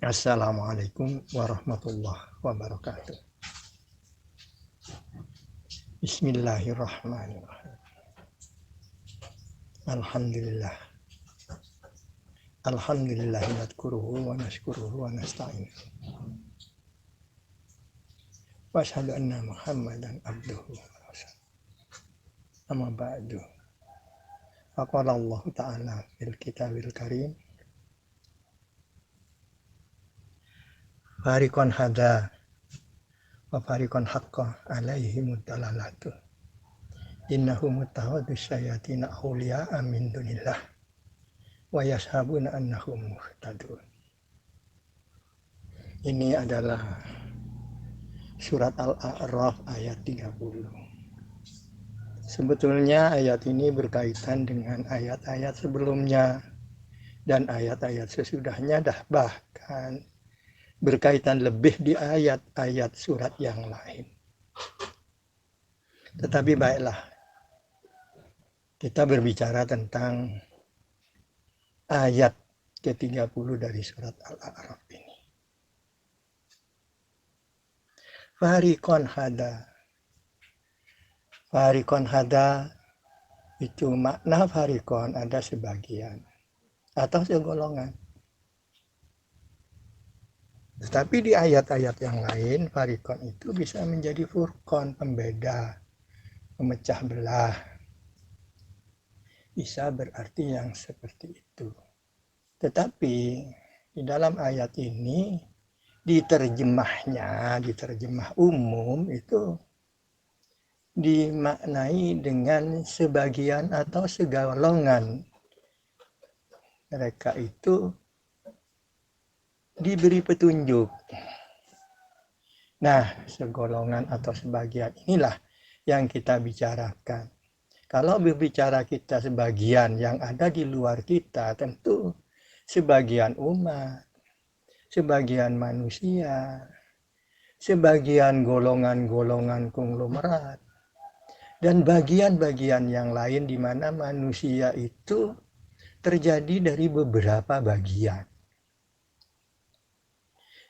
Assalamualaikum warahmatullahi wabarakatuh. Bismillahirrahmanirrahim. Alhamdulillah. Alhamdulillah nadkuruhu wa nashkuruhu wa nasta'in. Wa asyhadu anna Muhammadan abduhu wa rasuluh. Amma ba'du. Faqala Allah Ta'ala fil kitabil karim. Fariqan hada wa fariqan haqqa alaihimud dalalatu. Innahum muttahadus syayatina awliya'a min dunillah. Wa yashabuna annahum muhtadun. Ini adalah surat Al-A'raf ayat 30. Sebetulnya ayat ini berkaitan dengan ayat-ayat sebelumnya dan ayat-ayat sesudahnya, bahkan berkaitan lebih di ayat-ayat surat yang lain. Tetapi baiklah, kita berbicara tentang ayat ke-30 dari surat Al-A'raf ini. Fariqan hada itu makna fariqan ada sebagian atau segolongan. Tetapi di ayat-ayat yang lain fariqan itu bisa menjadi furqan, pembeda, memecah belah. Bisa berarti yang seperti itu. Tetapi di dalam ayat ini diterjemah umum itu dimaknai dengan sebagian atau segolongan. Mereka itu diberi petunjuk. Nah, segolongan atau sebagian inilah yang kita bicarakan. Kalau berbicara kita sebagian yang ada di luar kita, tentu sebagian umat, sebagian manusia, sebagian golongan-golongan konglomerat, dan bagian-bagian yang lain di mana manusia itu terjadi dari beberapa bagian.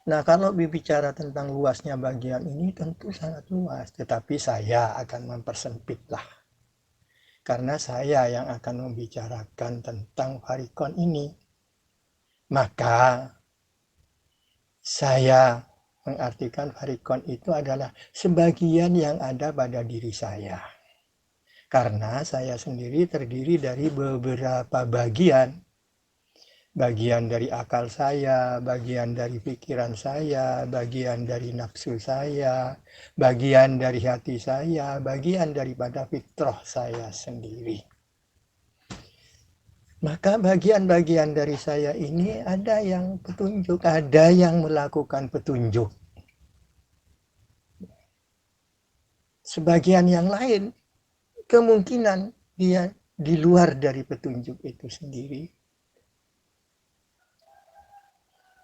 Nah, kalau berbicara tentang luasnya bagian ini tentu sangat luas, tetapi saya akan mempersempitlah. Karena saya yang akan membicarakan tentang fariqan ini. Maka saya mengartikan fariqan itu adalah sebagian yang ada pada diri saya. Karena saya sendiri terdiri dari beberapa bagian. Bagian dari akal saya, bagian dari pikiran saya, bagian dari nafsu saya, bagian dari hati saya, bagian daripada fitrah saya sendiri. Maka bagian-bagian dari saya ini ada yang petunjuk, ada yang melakukan petunjuk. Sebagian yang lain kemungkinan dia di luar dari petunjuk itu sendiri.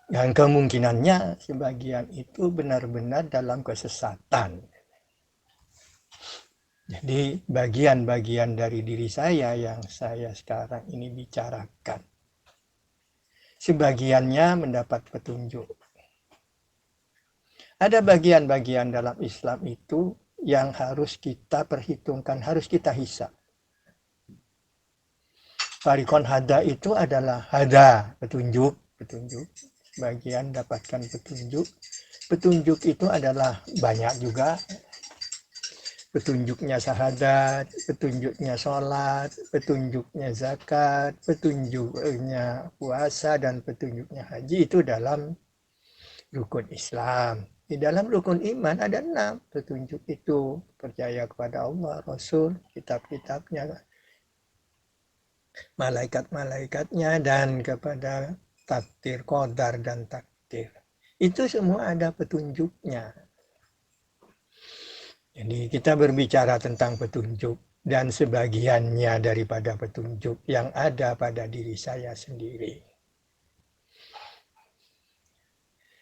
Dan kemungkinannya sebagian itu benar-benar dalam kesesatan. Jadi bagian-bagian dari diri saya yang saya sekarang ini bicarakan. Sebagiannya mendapat petunjuk. Ada bagian-bagian dalam Islam itu yang harus kita perhitungkan, harus kita hisab. Fariqan hada itu adalah hada, petunjuk. Bagian dapatkan petunjuk. Petunjuk itu adalah banyak juga. Petunjuknya syahadat, petunjuknya sholat, petunjuknya zakat, petunjuknya puasa, dan petunjuknya haji itu dalam rukun Islam. Di dalam rukun iman ada 6 petunjuk itu. Percaya kepada Allah, Rasul, kitab-kitabnya, malaikat-malaikatnya, dan kepada takdir, qadar, dan takdir. Itu semua ada petunjuknya. Jadi kita berbicara tentang petunjuk dan sebagiannya daripada petunjuk yang ada pada diri saya sendiri.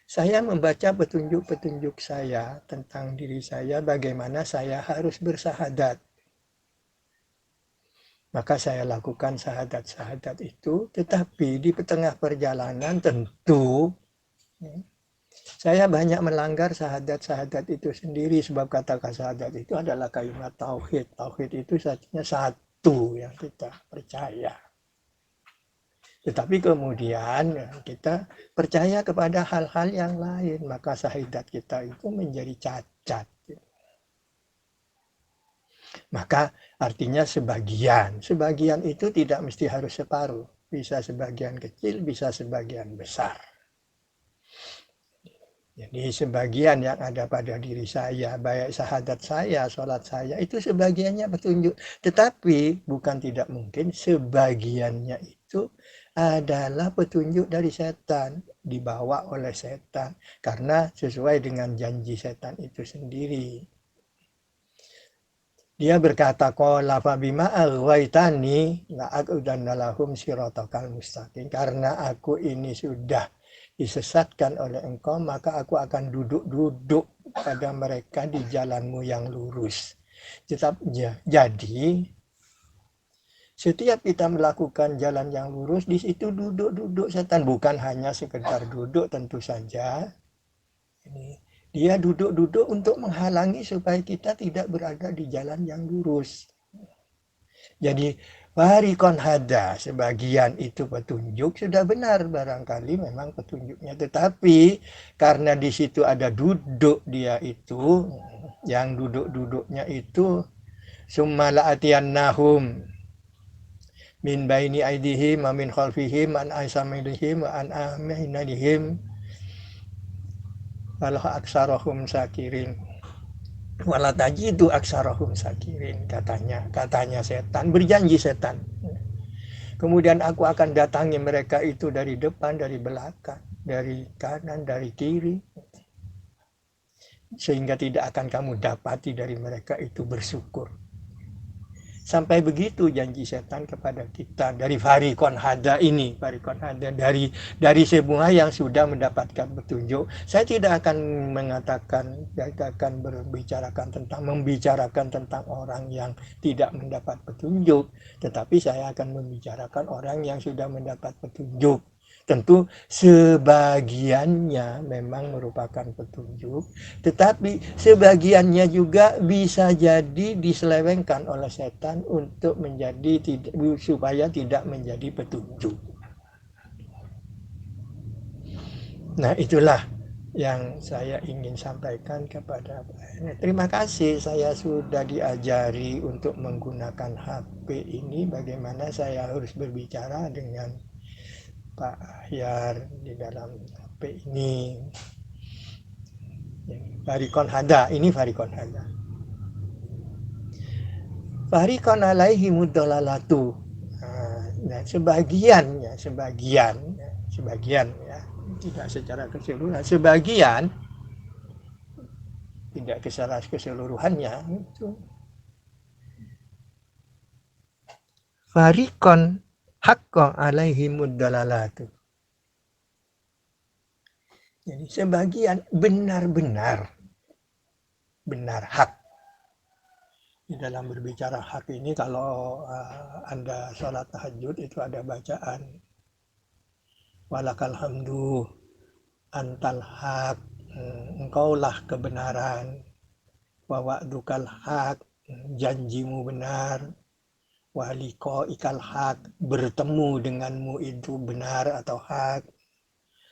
Saya membaca petunjuk-petunjuk saya tentang diri saya, bagaimana saya harus bersahadat. Maka saya lakukan syahadat-syahadat itu, tetapi di tengah perjalanan tentu Saya banyak melanggar syahadat-syahadat itu sendiri, sebab kata syahadat itu adalah kalimat tauhid. Tauhid itu artinya satu yang kita percaya. Tetapi kemudian kita percaya kepada hal-hal yang lain, maka syahadat kita itu menjadi cacat. Maka artinya sebagian itu tidak mesti harus separuh, bisa sebagian kecil, bisa sebagian besar. Jadi sebagian yang ada pada diri saya, baik syahadat saya, sholat saya, itu sebagiannya petunjuk. Tetapi bukan tidak mungkin sebagiannya itu adalah petunjuk dari setan, dibawa oleh setan. Karena sesuai dengan janji setan itu sendiri. Dia berkata, qala fa bima aghwaytani la aqudanna lahum siratal mustaqim. Karena aku ini sudah disesatkan oleh engkau, maka aku akan duduk-duduk pada mereka di jalanmu yang lurus. Jadi setiap kita melakukan jalan yang lurus, di situ duduk-duduk setan. Bukan hanya sekedar duduk tentu saja. Dia duduk-duduk untuk menghalangi supaya kita tidak berada di jalan yang lurus. Jadi Warikon hada, sebagian itu petunjuk, sudah benar barangkali memang petunjuknya. Tetapi karena di situ ada duduk dia itu, yang duduk-duduknya itu, summa la'atiyannahum min baini aidihim, min khalfihim, an aisamilihim, an aminadihim, walau aksarahum syakirin. Walatajidu aksarahum syakirin, katanya setan, berjanji setan. Kemudian aku akan datangi mereka itu dari depan, dari belakang, dari kanan, dari kiri. Sehingga tidak akan kamu dapati dari mereka itu bersyukur. Sampai begitu janji setan kepada kita dari Farikon Hada ini. Farikon Hada dari semua yang sudah mendapatkan petunjuk. Saya tidak akan mengatakan, tidak akan membicarakan tentang orang yang tidak mendapat petunjuk. Tetapi saya akan membicarakan orang yang sudah mendapat petunjuk. Tentu sebagiannya memang merupakan petunjuk, tetapi sebagiannya juga bisa jadi diselewengkan oleh setan untuk menjadi supaya tidak menjadi petunjuk. Nah, itulah yang saya ingin sampaikan kepada terima kasih saya sudah diajari untuk menggunakan HP ini, bagaimana saya harus berbicara dengan Pak Ahyar di dalam HP ini. Farikon hada, ini Farikon hada. Farikon alaihi mudalalatu. Nah, sebagian ya, tidak secara keseluruhan, sebagian tidak keseluruhannya itu. Farikon hakko alaihi mudalalatu. Jadi sebagian benar hak. Di dalam berbicara hak ini, kalau Anda sholat tahajud itu ada bacaan walakal hamdu antal hak, engkaulah kebenaran, wa wa'dukal hak, janjimu benar, waliko ikal hak, bertemu denganmu itu benar atau hak,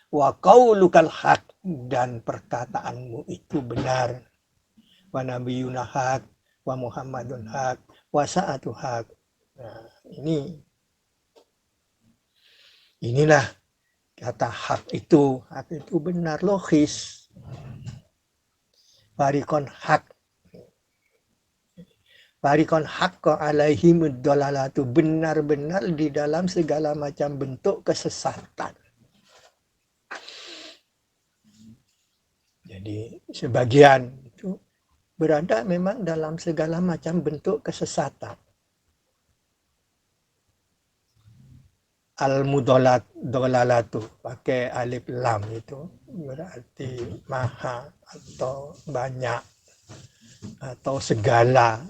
wa qaulukal hak, dan perkataanmu itu benar, wa nabiyuna hak, wa muhammadun hak, wa sa'atu hak. Nah, inilah kata hak itu benar, logis. Farikon hak, Farikon hakko alaihimud dolalatu, benar-benar di dalam segala macam bentuk kesesatan. Jadi sebagian itu berada memang dalam segala macam bentuk kesesatan. Al-mudolalatu, pakai alif lam, itu berarti maha atau banyak atau segala,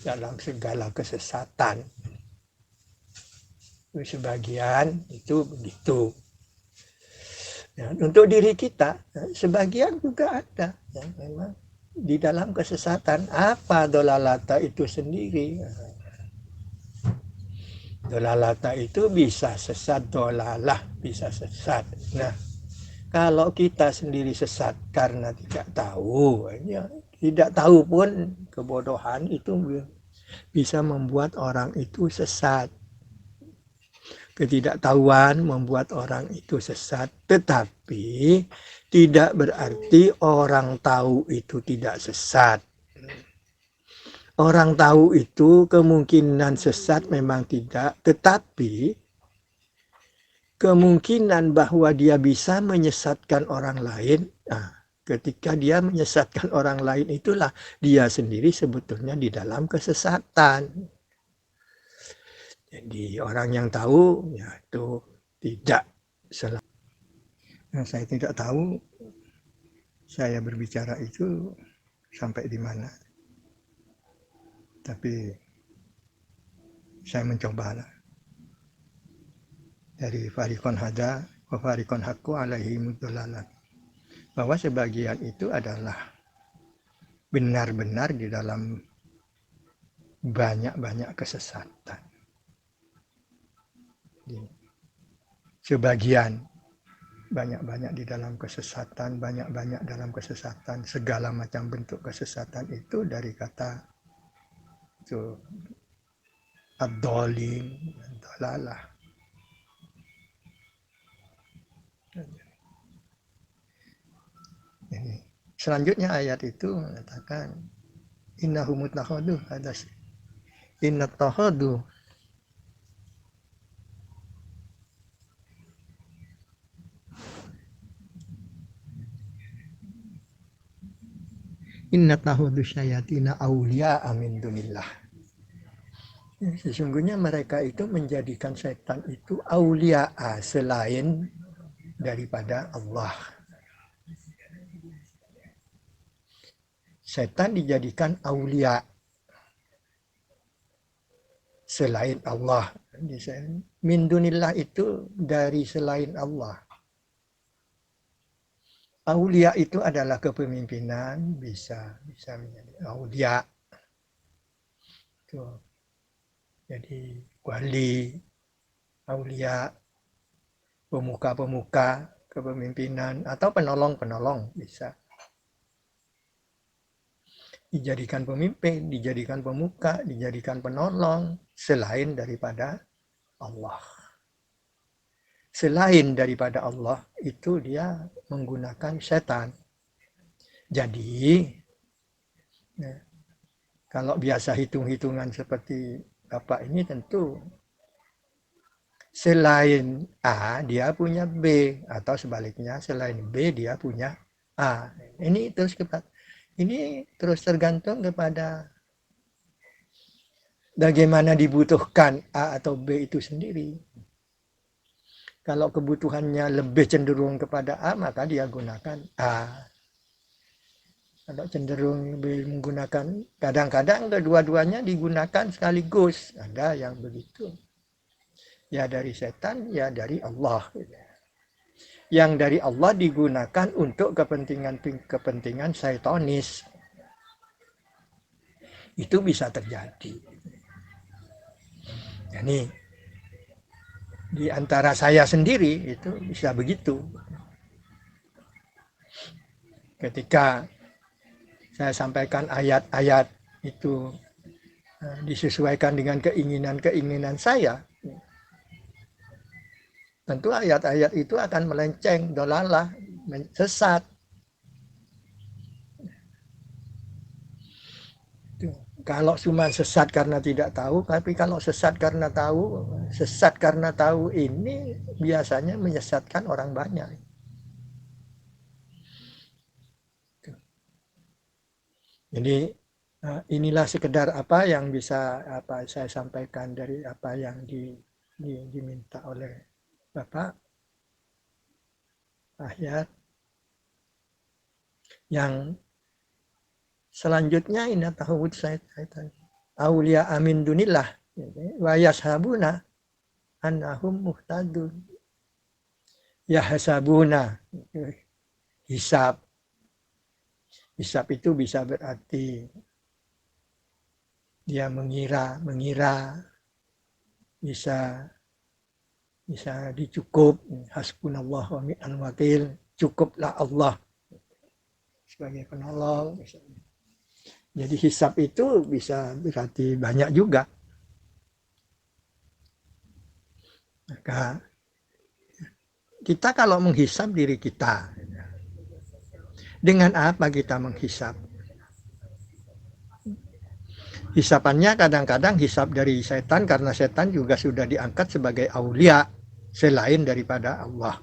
dalam segala kesesatan. Sebagian itu begitu. Ya, untuk diri kita, sebagian juga ada yang memang di dalam kesesatan. Apa dolalata itu sendiri? Dolalata itu bisa sesat, dolalah bisa sesat. Nah, kalau kita sendiri sesat karena tidak tahu, ya, tidak tahu pun kebodohan itu bisa membuat orang itu sesat. Ketidaktahuan membuat orang itu sesat, tetapi tidak berarti orang tahu itu tidak sesat. Orang tahu itu kemungkinan sesat memang tidak, tetapi kemungkinan bahwa dia bisa menyesatkan orang lain, ketika dia menyesatkan orang lain itulah dia sendiri sebetulnya di dalam kesesatan. Jadi orang yang tahu ya itu tidak salah. Nah, saya tidak tahu saya berbicara itu sampai di mana. Tapi saya mencoba lah. Dari farikon hada wa farikon hakku alaihi mudolalat. Bahwa sebagian itu adalah benar-benar di dalam banyak-banyak kesesatan. Sebagian banyak-banyak di dalam kesesatan, banyak-banyak dalam kesesatan, segala macam bentuk kesesatan itu dari kata itu ad-dhalin, dalalah. Ini. Selanjutnya ayat itu mengatakan innahum mutakhadu hadas inna takhadu inna tahudu syayatina aulia amin dunillah. Sesungguhnya mereka itu menjadikan setan itu aulia selain daripada Allah. Setan dijadikan aulia selain Allah. Min dunillah itu dari selain Allah. Aulia itu adalah kepemimpinan, bisa menjadi aulia. Tuh. Jadi wali, aulia, pemuka-pemuka, kepemimpinan, atau penolong-penolong bisa. Dijadikan pemimpin, dijadikan pemuka, dijadikan penolong, selain daripada Allah. Selain daripada Allah, itu dia menggunakan setan. Jadi, ya, kalau biasa hitung-hitungan seperti Bapak ini tentu selain A dia punya B atau sebaliknya selain B dia punya A. Ini terus tergantung kepada bagaimana dibutuhkan A atau B itu sendiri. Kalau kebutuhannya lebih cenderung kepada A maka dia gunakan A. Kalau cenderung lebih menggunakan, kadang-kadang kedua-duanya digunakan sekaligus. Ada yang begitu. Ya dari setan, ya dari Allah. Yang dari Allah digunakan untuk kepentingan syaitonis. Itu bisa terjadi. Jadi di antara saya sendiri itu bisa begitu. Ketika saya sampaikan ayat-ayat itu disesuaikan dengan keinginan-keinginan saya, tentu ayat-ayat itu akan melenceng, dolalah, sesat. Kalau cuma sesat karena tidak tahu, tapi kalau sesat karena tahu ini biasanya menyesatkan orang banyak. Jadi inilah sekedar apa yang bisa saya sampaikan dari apa yang diminta oleh Bapak. Ayat yang selanjutnya inna tahawud syaitan aulia amin dunillah wa yashabuna annahum muhtadun. Yahsabuna, hisab. Hisab itu bisa berarti dia mengira, bisa dicukup, hasbunallah wa ni'mal wakil, cukuplah Allah sebagai penolong. Jadi hisab itu bisa berarti banyak juga. Maka kita kalau menghisab diri kita, dengan apa kita menghisab? Hisapannya kadang-kadang hisab dari setan, karena setan juga sudah diangkat sebagai aulia selain daripada Allah.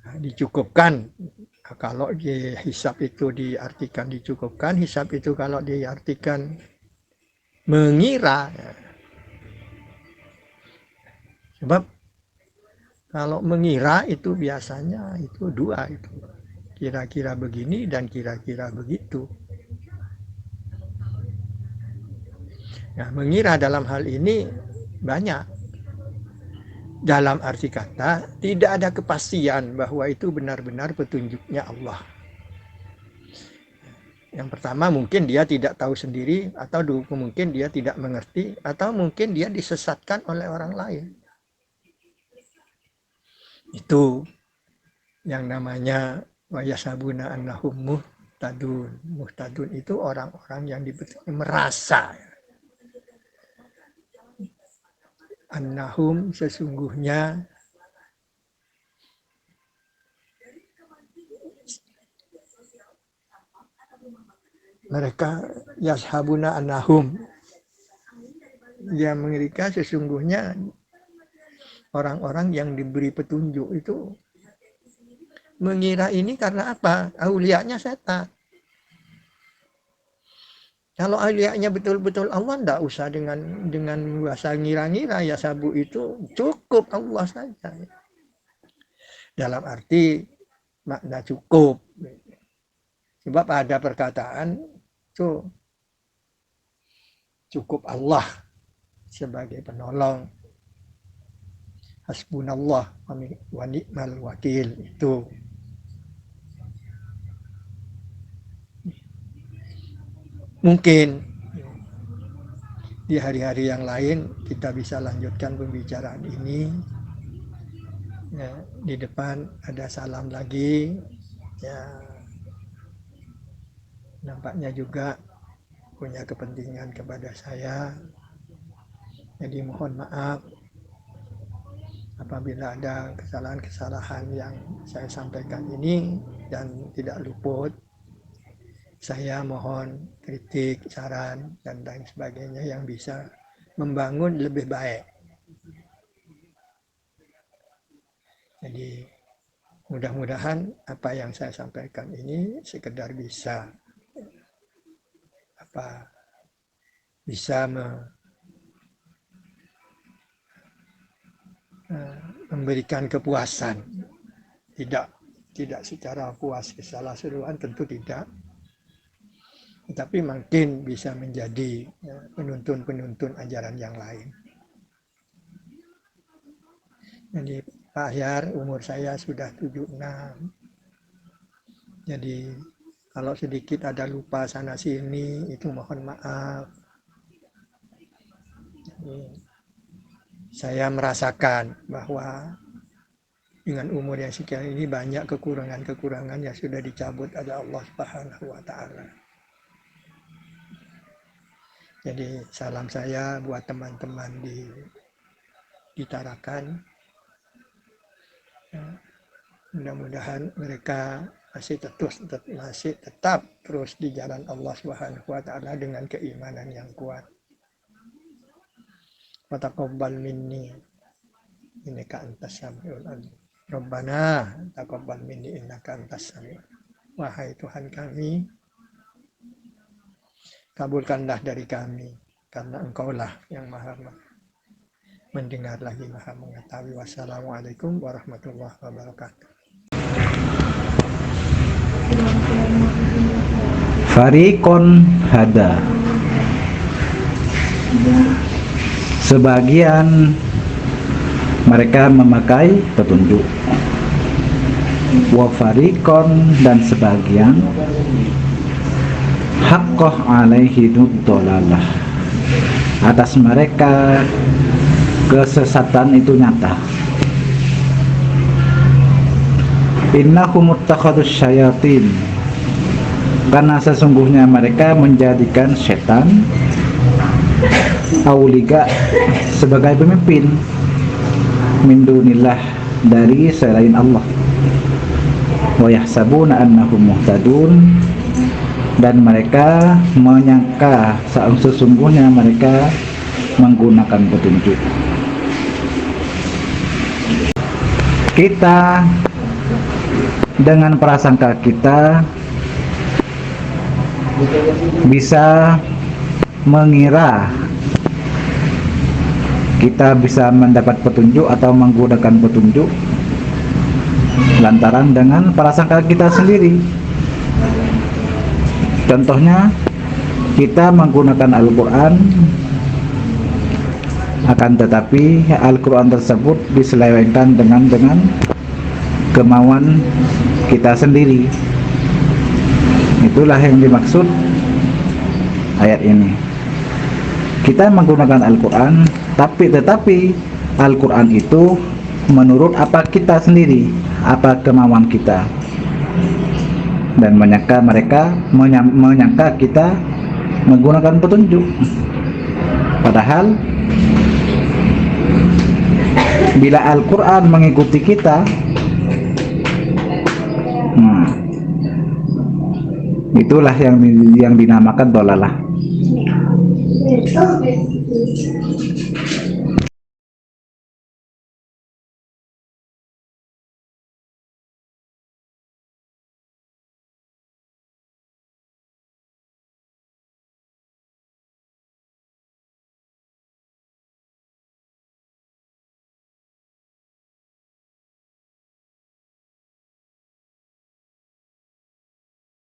Nah, dicukupkan. Kalau di hisab itu diartikan dicukupkan, hisab itu kalau diartikan mengira. Sebab kalau mengira itu biasanya itu dua, itu kira-kira begini dan kira-kira begitu. Nah, mengira dalam hal ini banyak. Dalam arti kata tidak ada kepastian bahwa itu benar-benar petunjuknya Allah. Yang pertama mungkin dia tidak tahu sendiri, atau mungkin dia tidak mengerti, atau mungkin dia disesatkan oleh orang lain. Itu yang namanya wayasabuna annahum muhtadun. Muhtadun itu orang-orang yang merasa annahum sesungguhnya mereka yashabuna annahum, dia mereka sesungguhnya orang-orang yang diberi petunjuk itu mengira ini karena apa? Aulianya setan. Kalau aulianya betul-betul Allah, tidak usah dengan bahasa ngira-ngira, ya sabu itu cukup Allah saja. Dalam arti makna cukup. Sebab ada perkataan itu cukup Allah sebagai penolong. Hasbunallah wa ni'mal wakil, itu. Mungkin di hari-hari yang lain kita bisa lanjutkan pembicaraan ini. Ya, di depan ada salam lagi. Ya, nampaknya juga punya kepentingan kepada saya. Jadi mohon maaf apabila ada kesalahan-kesalahan yang saya sampaikan ini dan tidak luput. Saya mohon kritik, saran, dan lain sebagainya yang bisa membangun lebih baik. Jadi mudah-mudahan apa yang saya sampaikan ini sekedar bisa memberikan kepuasan. Tidak secara puas kesalah seruan, tentu tidak. Tapi mungkin bisa menjadi penuntun ajaran yang lain. Jadi Pak Ahyar, umur saya sudah 76. Jadi kalau sedikit ada lupa sana sini, itu mohon maaf. Jadi, saya merasakan bahwa dengan umur yang sekian ini banyak kekurangan-kekurangan yang sudah dicabut oleh Allah Subhanahu wa Ta'ala. Jadi salam saya buat teman-teman di Tarakan. Mudah-mudahan mereka masih tetap terus di jalan Allah Subhanahu wa Ta'ala dengan keimanan yang kuat. Wa taqabbal minni innaka antas samiul alim. Rabbana taqabbal minni innaka antas samiul. Wahai Tuhan kami, kabulkanlah dari kami, karena Engkaulah yang maha mendengar lagi maha mengetahui. Wassalamualaikum warahmatullahi wabarakatuh. Fariqon hada. Sebagian mereka memakai petunjuk. Wa fariqon, dan sebagian haqqah alaihi dolalah, atas mereka kesesatan itu nyata. Innahum muttakhadus syayatin, karena sesungguhnya mereka menjadikan setan auliga sebagai pemimpin, min dunillah, dari selain Allah. Wa yahsabuna annahum muhtadun, dan mereka menyangka sesungguhnya mereka menggunakan petunjuk. Kita dengan prasangka kita bisa mengira kita bisa mendapat petunjuk atau menggunakan petunjuk lantaran dengan prasangka kita sendiri. Contohnya, kita menggunakan Al-Quran, akan tetapi Al-Quran tersebut diselewengkan dengan kemauan kita sendiri. Itulah yang dimaksud ayat ini. Kita menggunakan Al-Quran, tetapi Al-Quran itu menurut apa kita sendiri, apa kemauan kita, dan menyangka kita menggunakan petunjuk. Padahal bila Al-Quran mengikuti kita, itulah yang dinamakan dolalah.